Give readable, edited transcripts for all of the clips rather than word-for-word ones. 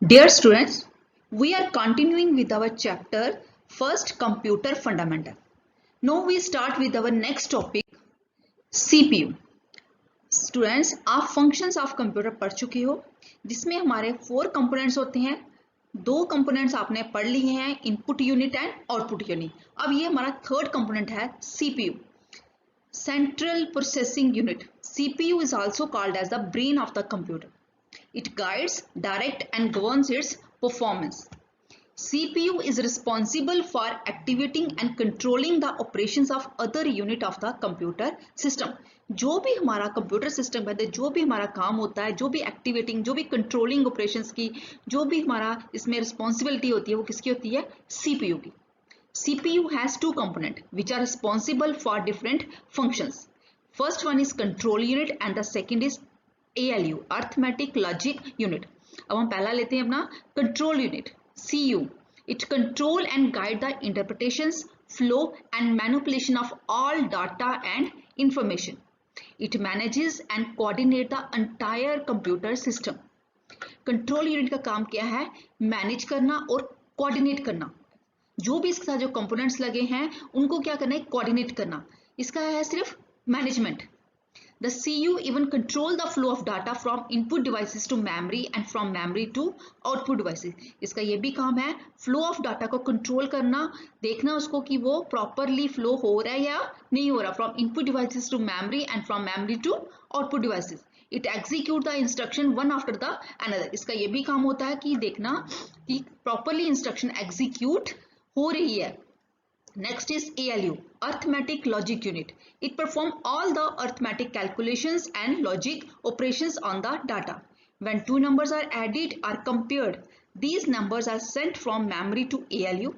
Dear students, we are continuing with our chapter First Computer Fundamental. Now we start with our next topic CPU. Students, आप functions of computer पढ़ चुके हो जिसमें हमारे 4 components होते हैं. 2 components आपने पढ़ लिए हैं, input unit and output unit. अब ये हमारा थर्ड component है CPU, Central Processing Unit. CPU is also called as the brain of the computer. It guides, directs and governs its performance. CPU is responsible for activating and controlling the operations of other unit of the computer system. जो भी हमारा computer system है, जो भी हमारा काम होता है, जो भी एक्टिवेटिंग, जो भी कंट्रोलिंग ऑपरेशंस की, जो भी हमारा इसमें रिस्पॉन्सिबिलिटी होती है, वो किसकी होती है? CPU की. CPU has two components which are responsible for different functions. First one is control unit and the second is ALU, Arithmetic Logic Unit. अब हम पहला लेते हैं अपना control unit CU. It control and guide the interpretations, flow and manipulation of all data and information. It manages and coordinate the entire computer system. Control unit का काम क्या है? मैनेज करना और कोऑर्डिनेट करना. जो भी इसके साथ जो कंपोनेंट्स लगे हैं उनको क्या करना है? कोऑर्डिनेट करना. इसका है सिर्फ management. The CU even control the flow of data from input devices to memory and from memory to output devices. इसका ये भी काम है flow of data को control करना, देखना उसको कि वो properly flow हो रहा है या नहीं हो रहा, from input devices to memory and from memory to output devices. It execute the instruction one after the another. इसका ये भी काम होता है कि देखना कि properly instruction execute हो रही है. Next is ALU, Arithmetic Logic Unit. It performs all the arithmetic calculations and logic operations on the data. When two numbers are added or compared, these numbers are sent from memory to ALU,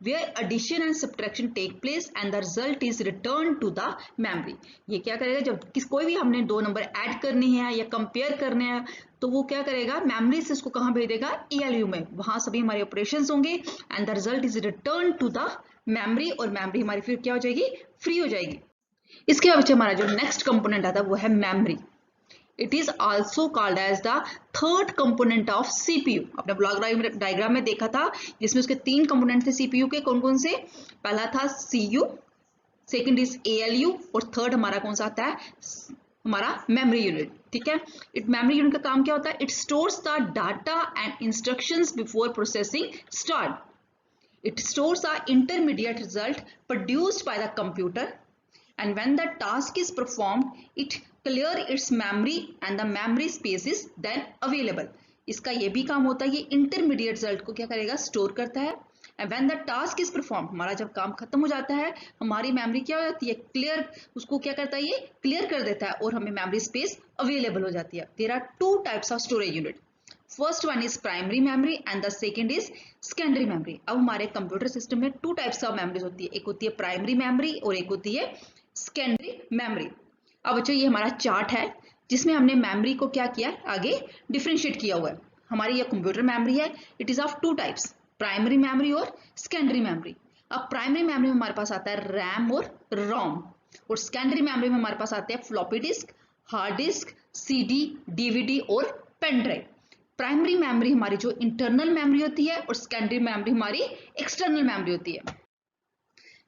where addition and subtraction take place and the result is returned to the memory. ये क्या करेगा? जब कोई भी हमने दो number add करने हैं या कंपेयर करने हैं तो वो क्या करेगा? मेमोरी से इसको कहाँ भेजेगा? ALU में. वहां सभी हमारे ऑपरेशंस होंगे and the result is return to the memory और मेमोरी हमारी फिर क्या हो जाएगी? फ्री हो जाएगी. इसके बाद हमारा जो नेक्स्ट कंपोनेंट आता है वो है memory. It is also called as the third component of CPU. आपने ब्लॉक डायग्राम में देखा था जिसमें उसके 3 कंपोनेंट थे CPU के. कौन कौन से? पहला था CU, सेकंड इज ALU और थर्ड हमारा कौन सा आता है? हमारा मेमोरी यूनिट. ठीक है. इट मेमोरी यूनिट का काम क्या होता है? It stores the data and instructions before processing start. It stores the intermediate result produced by the computer, and when the task is performed, it clears its memory and the memory space is then available. इसका ये भी काम होता है, ये intermediate result को क्या करेगा? स्टोर करता है. And when the task is performed, हमारा जब काम खत्म हो जाता है हमारी मेमोरी क्या हो जाती है? क्लियर. उसको क्या करता है? ये क्लियर कर देता है और हमें मेमोरी स्पेस अवेलेबल हो जाती है. There are 2 types of storage unit. First one is primary memory and the second is secondary memory. अब हमारे कंप्यूटर सिस्टम में 2 टाइप्स ऑफ मेमोरीज होती है. एक होती है प्राइमरी मेमोरी और एक होती है सेकेंडरी मेमोरी. अब बच्चों ये हमारा चार्ट है जिसमें हमने मेमोरी को क्या किया? आगे डिफरेंशिएट किया हुआ है. हमारी ये कंप्यूटर मेमोरी है. It is of 2 types, primary memory और सेकेंडरी मेमोरी. अब प्राइमरी मेमोरी में हमारे पास आता है रैम और रोम और सेकेंडरी मेमोरी में हमारे पास आते हैं floppy disk, hard disk, CD, DVD और पेन ड्राइव. प्राइमरी मेमोरी हमारी जो इंटरनल मेमोरी होती है और सेकेंडरी मेमोरी हमारी एक्सटर्नल मेमोरी होती है.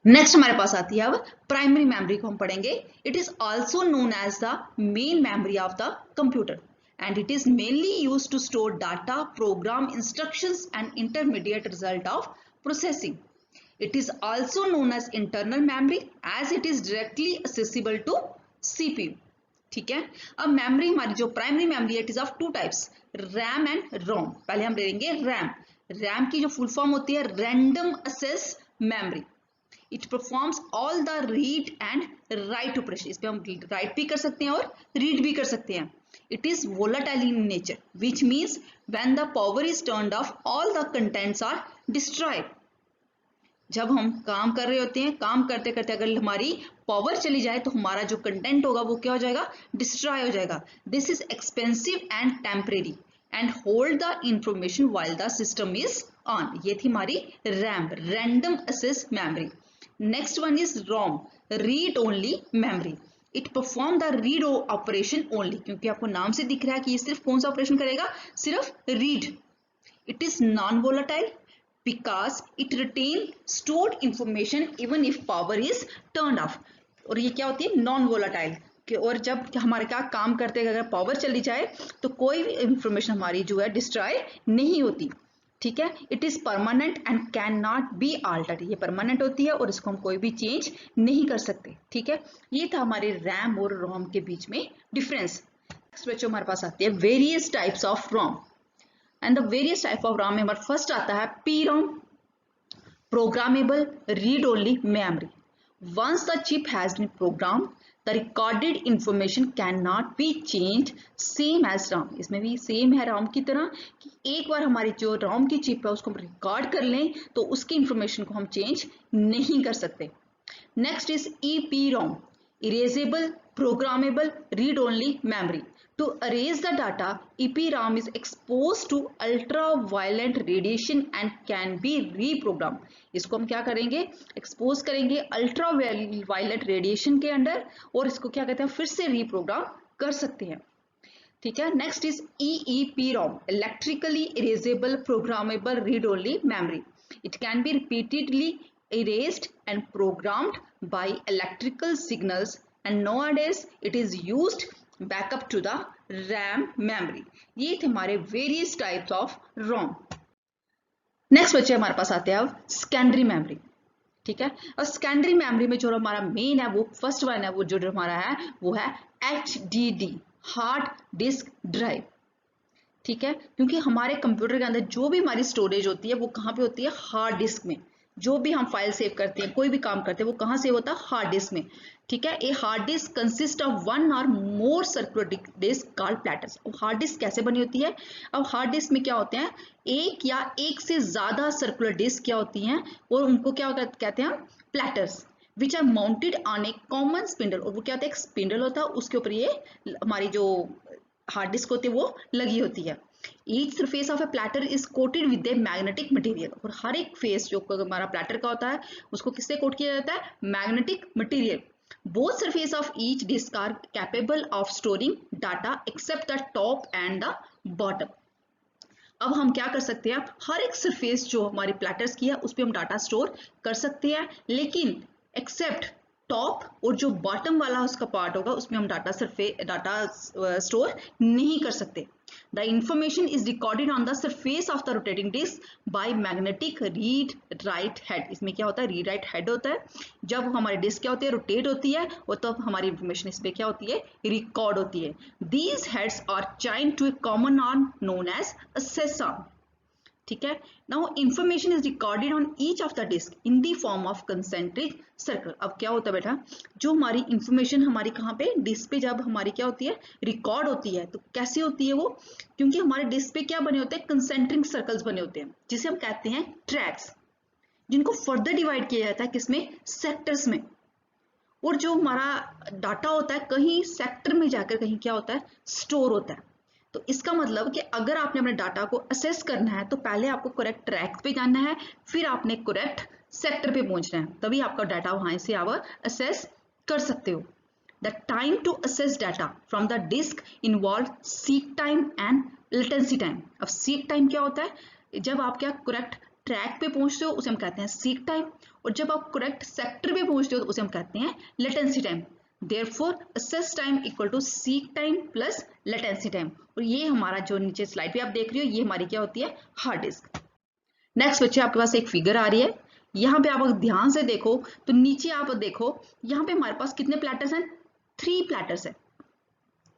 नेक्स्ट हमारे पास आती है अब प्राइमरी मेमोरी को हम पढ़ेंगे. It is also known as the main memory of the computer and it is mainly used to store data, program, instructions and intermediate result of processing. It is also known as internal memory as it is directly accessible to CPU. ठीक है. अब memory हमारी जो primary memory है it is of 2 types, RAM and ROM. पहले हम लेंगे RAM. RAM की जो फुल फॉर्म होती है random access memory. It performs all the read and write operation. इस पे हम राइट भी कर सकते हैं और रीड भी कर सकते हैं. It is volatile in nature which means when the power is turned off all the contents are destroyed. जब हम काम कर रहे होते हैं, काम करते करते अगर हमारी पावर चली जाए तो हमारा जो कंटेंट होगा वो क्या हो जाएगा? डिस्ट्रॉय हो जाएगा. This is expensive and temporary and hold the information while the system is on. ये थी हमारी RAM, random access memory. Next one is ROM, read only memory. It perform the read operation only, क्योंकि आपको नाम से दिख रहा है कि ये सिर्फ कौन सा ऑपरेशन करेगा? सिर्फ read. It is non-volatile because it retain stored information even if power is turned off. और ये क्या होती है, नॉन वोलाटाइल, और जब हमारे क्या काम करते हैं, अगर पावर चली जाए तो कोई भी इंफॉर्मेशन हमारी जो है डिस्ट्रॉय नहीं होती, ठीक है। It is permanent and can not be altered, ये परमानेंट होती है और इसको हम कोई भी चेंज नहीं कर सकते, ठीक है। ये था हमारे रैम और रोम के बीच में डिफरेंस। नेक्स्ट बच्चों हमारे पास आती है various types of ROM, and the various type of ROM में हमारा फर्स्ट आता है P ROM, programmable read only memory. Once the chip has been programmed, the recorded information cannot be changed, same as RAM। इसमें भी same है RAM की तरह कि एक बार हमारी जो RAM की चिप है उसको हम रिकॉर्ड कर लें तो उसकी इंफॉर्मेशन को हम चेंज नहीं कर सकते। Next is EPROM, erasable programmable read only memory। To erase the data, EPROM is exposed to ultraviolet radiation and can be reprogrammed। इसको हम क्या करेंगे, एक्सपोज करेंगे अल्ट्रावायलेट रेडिएशन के अंडर, और इसको क्या कहते हैं, फिर से रीप्रोग्राम कर सकते हैं, ठीक है। Next is EEPROM, electrically erasable programmable read only memory. It can be repeatedly erased and programmed by electrical signals, and nowadays it is used backup to the RAM memory। ये थे हमारे various types of ROM। Next बच्चे हमारे पास आते हैं अब secondary memory, ठीक है। और सेकेंडरी मेमोरी में जो हमारा मेन है, वो फर्स्ट वन है, वो जो हमारा है वो है HDD, हार्ड डिस्क ड्राइव, ठीक है। क्योंकि हमारे कंप्यूटर के अंदर जो भी हमारी स्टोरेज होती है वो कहाँ पे होती है, हार्ड डिस्क में। जो भी हम फाइल सेव करते हैं, कोई भी काम करते हैं, वो कहाँ सेव होता है, हार्ड डिस्क में, ठीक है। A hard disk consist of one और मोर सर्कुलर डिस्क कॉल्ड प्लैटर्स। अब हार्ड डिस्क कैसे बनी होती है, अब हार्ड डिस्क में क्या होते हैं, एक या एक से ज्यादा सर्कुलर डिस्क क्या होती हैं, और उनको क्या कहते हैं, platters, which are mounted on a common spindle. और वो क्या होता है, एक स्पिंडल होता है, उसके ऊपर ये हमारी जो हार्ड डिस्क होती है वो लगी होती है। Each surface of a platter is coated with a magnetic material। और हर एक फेस जो हमारा प्लेटर का होता है उसको किससे कोट किया जाता है, magnetic material. Both surface of each disk are capable of storing data except the top and the bottom। अब हम क्या कर सकते हैं, हर एक सरफेस जो हमारी प्लेटर्स की है उस पर हम डाटा स्टोर कर सकते हैं, लेकिन एक्सेप्ट टॉप और जो बॉटम वाला उसका पार्ट होगा उसमें हम डाटा स्टोर नहीं कर सकते। The information is recorded on the surface of the rotating disk by magnetic read write head। इसमें क्या होता है, रीड राइट हेड होता है। जब हमारी डिस्क क्या होती है, रोटेट होती है, और तब तो हमारी इंफॉर्मेशन इस पे क्या होती है, रिकॉर्ड होती है। These heads are chained to a common arm known as access arm, ठीक है। Now information is recorded on each of the disk in the form of concentric circle. अब क्या होता है बेटा, जो हमारी इंफॉर्मेशन हमारी कहाँ पे, डिस्क पे जब हमारी क्या होती है, रिकॉर्ड होती है, तो कैसे होती है वो, क्योंकि हमारे डिस्क पे क्या बने होते हैं, कंसेंट्रिक सर्कल्स बने होते हैं, जिसे हम कहते हैं ट्रैक्स, जिनको फर्दर डिवाइड किया जाता है किसमें, सेक्टर्स में। और जो हमारा डाटा होता है कहीं सेक्टर में जाकर कहीं क्या होता है, स्टोर होता है। तो इसका मतलब कि अगर आपने अपने डाटा को असेस करना है तो पहले आपको करेक्ट ट्रैक पे जाना है, फिर आपने करेक्ट सेक्टर पे पहुंचना है, तभी आपका डाटा वहां से आप असेस कर सकते हो। The time to access data from the disk involve seek time and latency time. अब सीक टाइम क्या होता है, जब आप क्या करेक्ट ट्रैक पे पहुंचते हो उसे हम कहते हैं सीक टाइम, और जब आप करेक्ट सेक्टर पे पहुंचते हो तो उसे हम कहते हैं latency time. Therefore, access time equal to seek time plus latency time। और ये हमारा जो नीचे स्लाइड पे आप देख रहे हो ये हमारी क्या होती है, हार्ड डिस्क। नेक्स्ट बच्चे आपके पास एक फिगर आ रही है, यहाँ पे आप अगर ध्यान से देखो तो नीचे आप देखो, यहाँ पे हमारे पास कितने प्लेटर्स हैं, 3 प्लेटर्स है,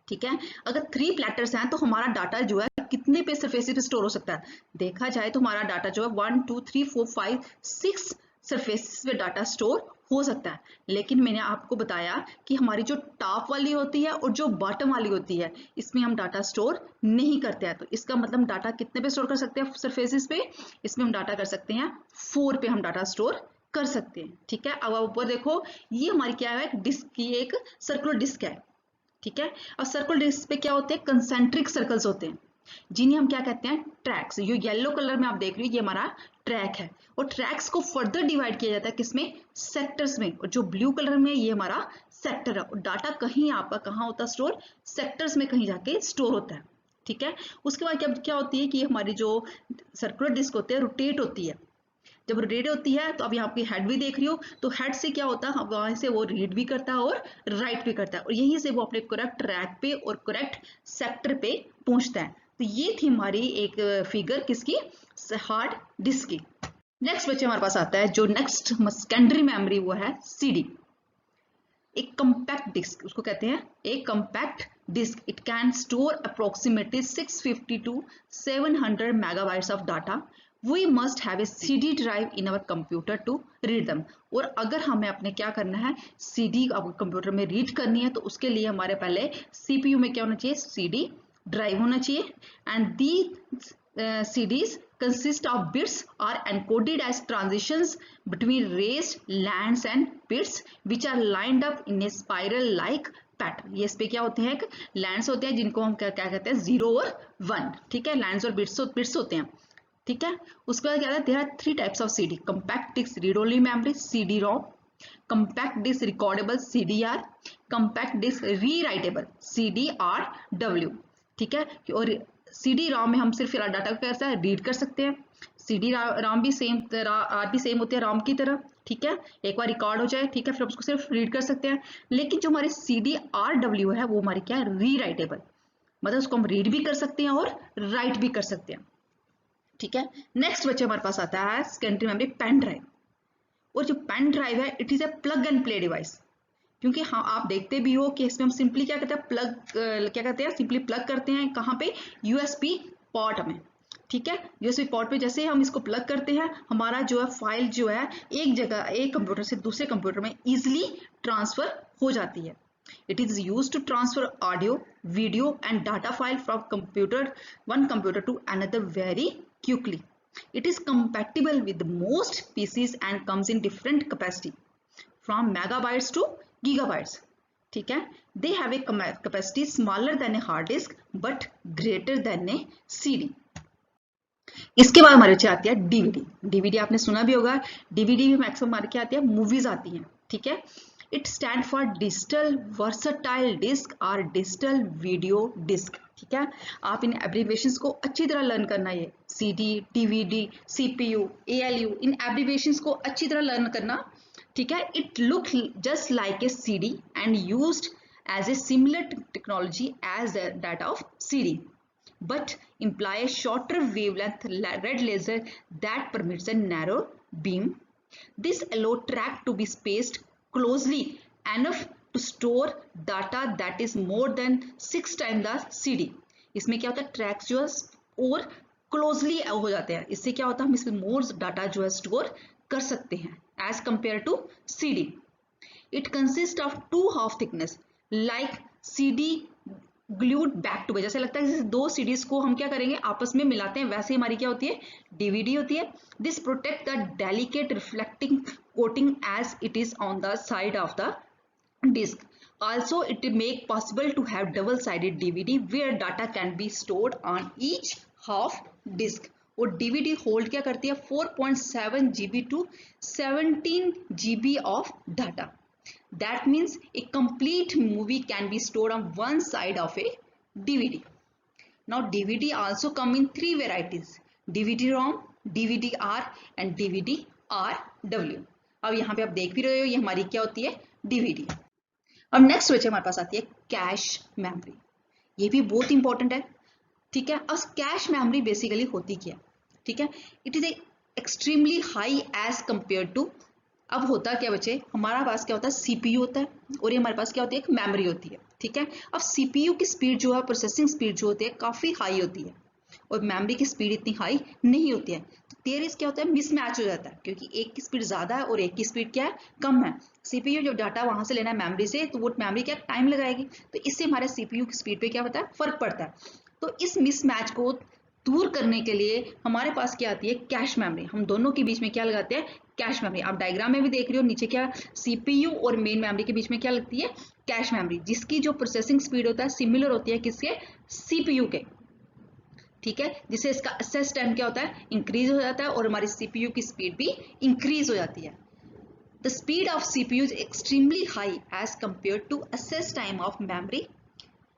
ठीक है। अगर 3 प्लेटर्स हैं तो हमारा डाटा जो है कितने पे सरफेस पे स्टोर हो सकता है, देखा जाए तो हमारा डाटा जो है 1 2 3 4 5 6 सरफेस पे डाटा स्टोर हो सकता है। लेकिन मैंने आपको बताया कि हमारी जो टॉप वाली होती है और जो बॉटम वाली होती है इसमें हम डाटा स्टोर नहीं करते हैं। तो इसका मतलब डाटा कितने पे स्टोर कर सकते हैं सरफेसेस पे, इसमें हम डाटा कर सकते हैं 4 पे हम डाटा स्टोर कर सकते हैं, ठीक है। अब ऊपर देखो ये हमारी क्या है, डिस्क की एक सर्कुलर डिस्क है, ठीक है। और सर्कुलर डिस्क पे क्या होते हैं, कंसेंट्रिक सर्कल्स होते हैं, जिन्हें हम क्या कहते हैं, ट्रैक्स। ये येलो कलर में आप देख रहे हो ये हमारा ट्रैक है, और ट्रैक्स को फर्दर डिवाइड किया जाता है किसमें, सेक्टर्स में। और जो ब्लू कलर में ये हमारा सेक्टर है, और डाटा कहीं आपका कहाँ होता है स्टोर, सेक्टर्स में कहीं जाके स्टोर होता है, ठीक है। उसके बाद क्या क्या होती है कि हमारी जो सर्कुलर डिस्क होती है रोटेट होती है। जब रोटेट होती है तो अब यहाँ आपकी हेड भी देख रही हो, तो हेड से क्या होता है, वहां से वो रीड भी करता है और राइट भी करता है, और यहीं से वो अपने करेक्ट ट्रैक पे और करेक्ट सेक्टर पे पहुंचता है। तो ये थी हमारी एक फिगर किसकी, हार्ड डिस्क की। नेक्स्ट बच्चे हमारे पास आता है जो नेक्स्ट सेकेंडरी मेमोरी, वो है सीडी। एक कंपैक्ट डिस्क उसको कहते हैं, एक compact disk. It can store approximately 650 to 700 megabytes of data. We must have a CD drive in our computer to read them. और अगर हमें अपने क्या करना है, सीडी कंप्यूटर में रीड करनी है, तो उसके लिए हमारे पहले सीपीयू में क्या होना चाहिए, सीडी ड्राइव होना चाहिए। And the CDs consist of bits are encoded as transitions between raised lands and bits which are lined up in a spiral like pattern. ये इस पे क्या होते हैं, एक लैंड्स होते हैं जिनको हम क्या कहते हैं, 0 और 1। ठीक है, लैंड्स और बिट्स होते हैं। ठीक है, उसके बाद क्या है, there are 3 types of CD. Compact disk read only memory CD ROM, compact disk recordable CDR, compact disk rewritable CDRW। ठीक है, और CD राम में हम सिर्फ डाटा को कैसा है, रीड कर सकते हैं। CD राम भी सेम भी सेम होते हैं राम की तरह। ठीक है, एक बार रिकॉर्ड हो जाए, ठीक है, फिर उसको सिर्फ रीड कर सकते हैं। लेकिन जो हमारी CDRW है वो हमारी क्या है, रीराइटेबल, मतलब उसको हम रीड भी कर सकते हैं और राइट भी कर सकते हैं। ठीक है, नेक्स्ट बच्चे हमारे पास आता है सेकेंडरी मेमोरी पेन ड्राइव। और जो पेन ड्राइव है it is a plug and play device. क्योंकि हाँ आप देखते भी हो कि इसमें हम सिंपली क्या करते हैं, क्या करते हैं, सिंपली प्लग करते हैं कहाँ पे, USB पोर्ट में। ठीक है, USB पोर्ट पे जैसे हम इसको प्लग करते हैं, हमारा जो है फाइल जो है एक जगह, एक कंप्यूटर से दूसरे कंप्यूटर में इजिली ट्रांसफर हो जाती है। It is use to transfer audio, video and data file from one computer to another very quickly. It is compatible with most PCs and comes in different capacity from megabytes to gigabytes. ठीक है, they have a capacity smaller than a hard disk but greater than a CD. इसके बाद हमारे आती है DVD। DVD आपने सुना भी होगा, DVD भी मैक्सिमम हमारे क्या आती है, मूवीज आती हैं। ठीक है, it stand for digital versatile disk और डिजिटल वीडियो डिस्क। ठीक है, आप इन एब्रीविएशंस को अच्छी तरह लर्न करना, ये CD, DVD, CPU, ALU, इन एब्रीविएशंस को अच्छी तरह लर्न करना। ठीक है, it look just like a CD and used as a similar technology as that of CD, but imply a shorter wavelength red laser that permits a narrow beam. This allows track to be spaced closely enough to store data that is more than 6 times the CD. इसमें क्या होता है, tracks जो है और closely हो जाते हैं। इससे क्या होता है, हम इसमें मोर डाटा जो है स्टोर कर सकते हैं as compare to CD. It consists of 2 half thickness like CD glued back to, जैसे लगता है जैसे 2 CDs को हम क्या करेंगे, आपस में मिलाते हैं, वैसे हमारी क्या होती है, DVD होती है। This protect the delicate reflecting coating as it is on the side of the disk. Also it make possible to have double sided DVD where data can be stored on each half disk. और DVD hold क्या करती है, 4.7 GB to 17 GB of data. That means a complete movie can be stored on one side of a DVD. Now DVD also come in 3 varieties: DVD-ROM, DVD-R and DVD-RW. अब यहाँ पे आप देख भी रहे हो, ये हमारी क्या होती है, DVD. अब नेक्स्ट बच्चे हमारे पास आती है कैश मेमोरी। ये भी बहुत इंपॉर्टेंट है। ठीक है, अब कैश मेमोरी बेसिकली होती क्या, ठीक है, it is extremely high as compare to. अब होता क्या बच्चे, हमारा पास क्या होता है, CPU होता है, और ये हमारे पास क्या होती है, एक मेमोरी होती है। ठीक है, अब CPU की स्पीड जो है, प्रोसेसिंग स्पीड जो होती है काफी हाई होती है, और मेमोरी की स्पीड इतनी हाई नहीं होती है। तो देयर इज क्या होता है, मिसमैच हो जाता है, क्योंकि एक की स्पीड ज्यादा है और एक की स्पीड क्या है, कम है। CPU जो डाटा वहां से लेना है मेमोरी से, तो वो मेमोरी क्या टाइम लगाएगी, तो इससे हमारे CPU की स्पीड पे क्या होता है, फर्क पड़ता है। तो इस मिसमैच को दूर करने के लिए हमारे पास क्या आती है, कैश मेमोरी। हम दोनों के बीच में क्या लगाते हैं, कैश मेमोरी। आप डायग्राम में भी देख रहे हो, नीचे क्या CPU और मेन मेमोरी के बीच में क्या लगती है, कैश मेमोरी, जिसकी जो प्रोसेसिंग स्पीड होता है सिमिलर होती है किसके, CPU के। ठीक है, जिससे इसका एक्सेस टाइम क्या होता है, इंक्रीज हो जाता है, और हमारी CPU की स्पीड भी इंक्रीज हो जाती है। The speed of CPU is extremely high as compare to access time of memory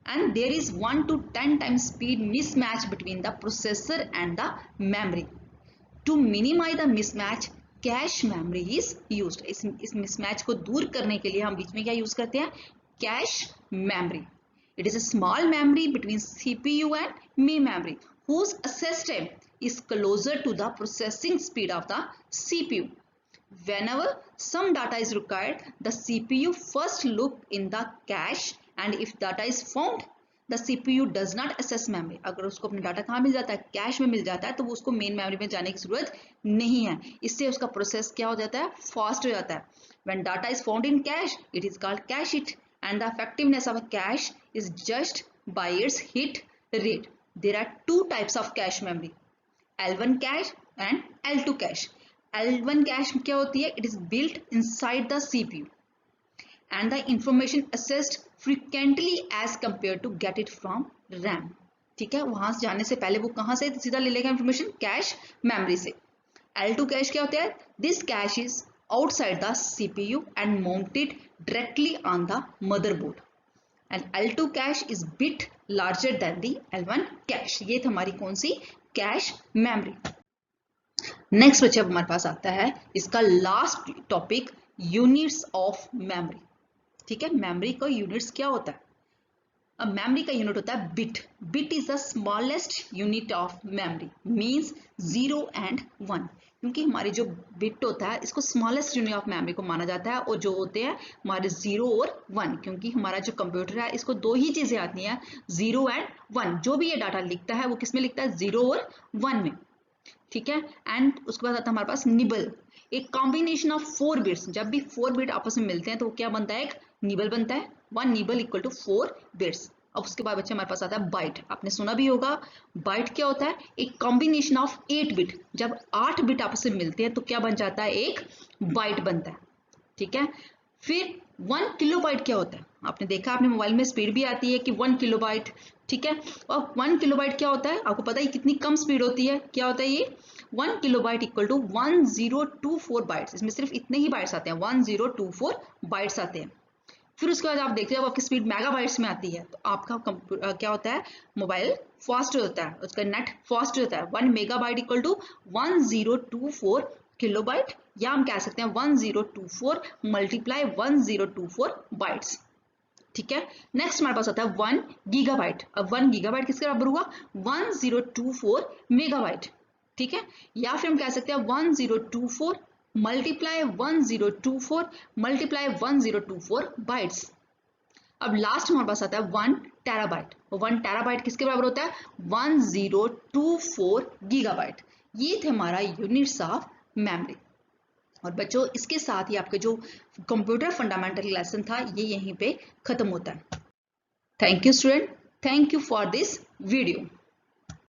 and there is 1 to 10 times speed mismatch between the processor and the memory. To minimize the mismatch, cache memory is used. इस mismatch को दूर करने के लिए हम बीच में क्या use करते हैं? Cache memory. It is a small memory between CPU and main memory whose access time is closer to the processing speed of the CPU. Whenever some data is required, the CPU first look in the cache, and if data is found, the CPU does not access memory. अगर उसको अपना data कहाँ मिल जाता है? Cash में मिल जाता है, तो वो उसको मेन मेमोरी में जाने की जरूरत नहीं है. इससे उसका प्रोसेस क्या हो जाता है? फास्ट हो जाता है. When data is found in cache, it is called cache hit, and the effectiveness of a cache is judged by its hit rate. There are two types of cache memory, L1 cache and L2 cache. L1 cache क्या होती है? It is built inside the CPU and the information accessed frequently as compared to get it from RAM. ठीक है, वहां से जाने से पहले वो कहां से सीधा ले लेगा इंफॉर्मेशन? कैश मेमोरी से. L2 कैश क्या होता है? This cash is outside the CPU and mounted directly on the motherboard. And L2 cash is bit larger than the L1 cash. ये थी हमारी कौन सी? Cache memory. नेक्स्ट बच्चे अब हमारे पास आता है इसका last topic, units of memory. ठीक है, मेमोरी का यूनिट्स क्या होता है? अब मेमोरी का यूनिट होता है bit. Bit is the smallest unit of memory, means 0 and 1. क्योंकि हमारी जो बिट होता है इसको स्मॉलेस्ट यूनिट ऑफ मेमोरी को माना जाता है, और जो होते हैं हमारे 0 और 1. क्योंकि हमारा जो कंप्यूटर है इसको दो ही चीजें आती हैं, 0 and 1. जो भी ये डाटा लिखता है वो किस में लिखता है? 0 और 1 में. ठीक है, एंड उसके बाद आता है हमारे पास निबल, एक कॉम्बिनेशन ऑफ 4 बिट्स. जब भी 4 बिट आपस में मिलते हैं तो क्या बनता है? एक निबल बनता है. 1 निबल इक्वल टू 4 बिट्स. अब उसके बाद बच्चे हमारे पास आता है बाइट. आपने सुना भी होगा, बाइट क्या होता है? एक कॉम्बिनेशन ऑफ 8 बिट. जब 8 बिट आपस में मिलते हैं तो क्या बन जाता है? एक बाइट बनता है. ठीक है, फिर 1 किलोबाइट क्या होता है? आपने देखा, आपने मोबाइल में स्पीड भी आती है कि 1 किलोबाइट. ठीक है, और 1 किलोबाइट क्या होता है? आपको पता है कितनी कम स्पीड होती है? क्या होता है ये? 1 किलोबाइट इक्वल टू 1024 बाइट्स. इसमें सिर्फ इतने ही बाइट्स आते हैं, 1024 बाइट्स आते हैं. फिर उसके बाद आप देखते हैं आपकी स्पीड मेगाबाइट्स में आती है, तो आपका क्या होता है? मोबाइल फास्ट होता है, उसका नेट फास्ट होता है. 1 मेगाबाइट इक्वल टू 1024 किलोबाइट, या हम कह सकते हैं 1024 मल्टीप्लाई 1024 बाइट्स. ठीक है, नेक्स्ट हमारे पास आता है 1 गीगाबाइट. अब 1 गीगाबाइट किसके बराबर हुआ? 1024 मेगाबाइट. ठीक है, या फिर हम कह सकते हैं 1024 मल्टीप्लाई 1024 मल्टीप्लाई 1024 बाइट्स. अब लास्ट हमारे पास आता है 1 टेराबाइट. 1 टेराबाइट किसके बराबर होता है? 1024 गीगाबाइट. ये थे हमारा यूनिट्स ऑफ मेमोरी. और बच्चों इसके साथ ही आपके जो कंप्यूटर फंडामेंटल लेसन था ये यहीं पे खत्म होता है. Thank you student, thank you for this video.